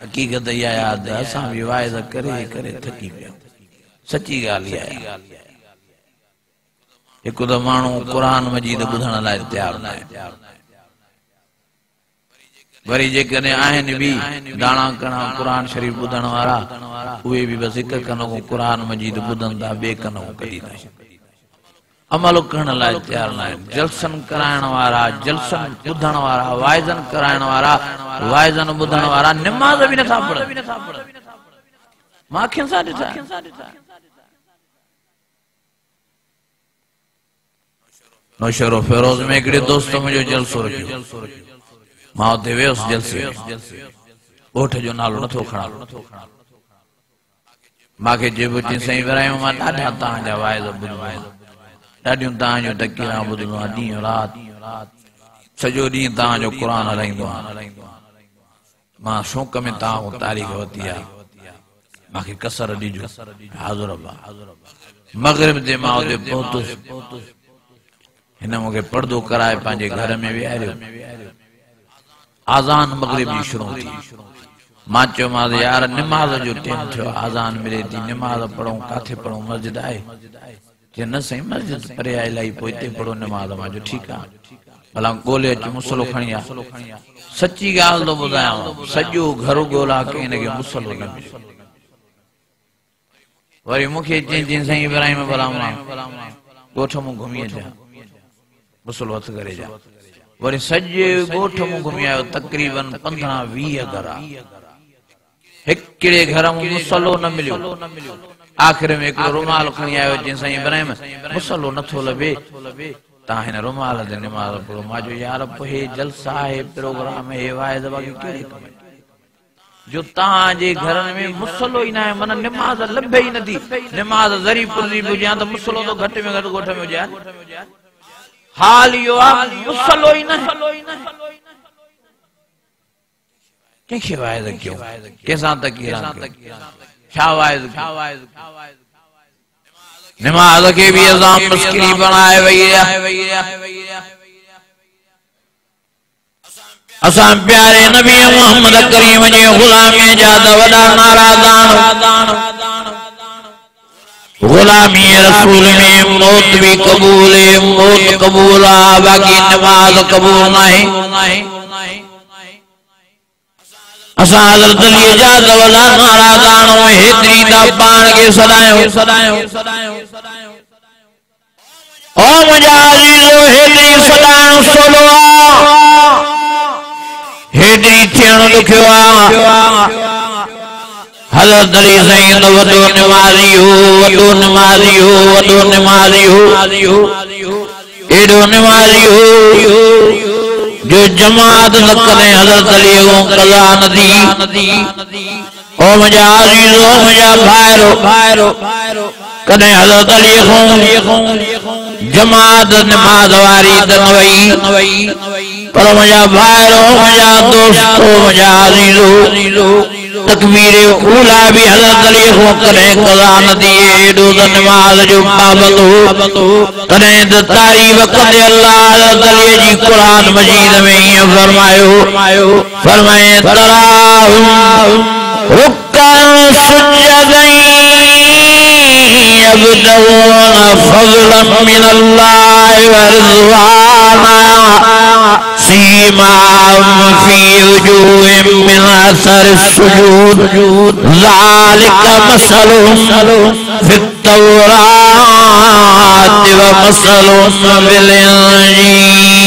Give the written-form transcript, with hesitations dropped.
हकीकत इहा याद असां बि वाइज़ करे करे थकी पिया सच्ची ॻाल्हि इहा आहे हिकु त माण्हू क़ुरान मजीद ॿुधण लाइ तयार न आहे वरी जेकॾहिं आहिनि बि दाणा कणा क़ुरान शरीफ़ ॿुधण वारा उहे बि बसि हिक कन खां क़ुरान मजीद ॿुधनि था ॿिए कन खां कढी था अमल करण लाइ तयार न आहिनि जलसन कराइण वारा जलसन ॿुधण वारा वाइज़न कराइण वारा वाइज़न ॿुधण वारा निमाज़ बि नथा पढ़नि मां अखियुनि सां ॾिठा नौशहरो फिरोज में हिकिड़े दोस्त मुंहिंजो जलसो रखियो मां उते वियुसि जलसे ॻोठ जो नालो नथो खणा मूंखे जेबो चई साईं विरायूं मां ॾाढा तव्हांजा वाइज़ ॿुधो ॾाढियूं तव्हांजूं तक़रीरां ॿुधंदो आहियां ॾींहुं राति सॼो ॾींहुं तव्हांजो क़ुर हलाईंदो आहियां मां शौक़ में तव्हां खां तारीख़ वरिती आहे मूंखे कसर ॾिजो हाज़ुर मग़रिब ते मां उते पहुतुसि हिन मूंखे पर्दो कराए पंहिंजे घर में विहारियो आज़ान मग़रिब जी शुरू थी मां चयोमांसि यार निमाज़ जो टाइम थियो आज़ान मिले थी निमाज़ पढ़ूं काथे पढ़ूं मस्जिद आहे जे न साईं मस्जिद परे आहे इलाही पोइ हिते पढ़ो निमाज़ मां जो ठीकु आहे भला ॻोल्हे अच मुसलो खणी आ सच्ची ॻाल्हि थो ॿुधायांव सॼो घर ॻोल्हा कंहिं हिनखे मुसलो न मिलियो वरी मूंखे चई साईं इब्राहिम भला मां ॻोठ मूं घुमी अचां मुसलो हथ करे जा वरी सॼे ॻोठ मूं घुमी आयो तक़रीबन 15-20 घर हिकिड़े घर में मुसलो न मिलियो आख़िर में हिकिड़ो रुमाल खणी आयो चई साईं इब्राहिम मुसलो नथो लभे तव्हां हिन रुमाल ते निमाज़ पढ़ो मां चयो यार पोइ हे जलसा आहे प्रोग्राम हे वाइज़ बाक़ी कहिड़े कम जो तव्हांजे घरनि में मुसलो ई न आहे माना निमाज़ लभे ई नथी निमाज़ ज़री पुरी बि हुजे त मुसलो तो घटि में घटि ॻोठ में हुजे हाल इहो आहे मुसलो ई न कंहिंखे वाइज़ कयो कंहिंसां तक़रीर छा वाइज़ निमाज़ के भी अज़ाम मुश्किल बनाए वही असां प्यारे नबी मोहम्मद करीम जे गुलामी जा वॾा नाराज़ान गुलामी रसूल में मौत भी कबूल है मौत कबूल आ बाकी नमाज कबूल नहीं असां हज़रत अली जा वॾा नाराज़ान हेतरी दा पाण के सदायो ओ मुंहिंजा अज़ीज़ो हेतरी सदायो सोलो हेतरी थियण ॾुखियो आहे हज़रत अली साईं तो वॾो निमाज़ी हो एॾो निमाज़ी हो जो जमात न करे हज़रत अली को कज़ा न दी ओ मुंहिंजा अज़ीज़ो मुंहिंजा भाइरो कॾहिं हज़रत अली को जमात नमाज़ वारी त न वई पर मुंहिंजा भाइरो मुंहिंजा दोस्तो मुंहिंजा अज़ीज़ो तकबीर ऊला भी हज़रत अली को कॾहिं कज़ा न दी एॾो त नमाज़ जो पाबंद हो कॾहिं त तारीफ़ कंदे अल्लाह हज़रत अली जी क़ुरान मजीद में ईअं फरमाए तराहुम रुक्कन सुज्जदैन यब्तगून फज़लन मिनल्लाहि व रिज़वाना सीमाहुम फी वजूहिहिम मिन असरि सुजूद ज़ालिका मसलुहुम फित तौरात व मसलुहुम बिल इंजील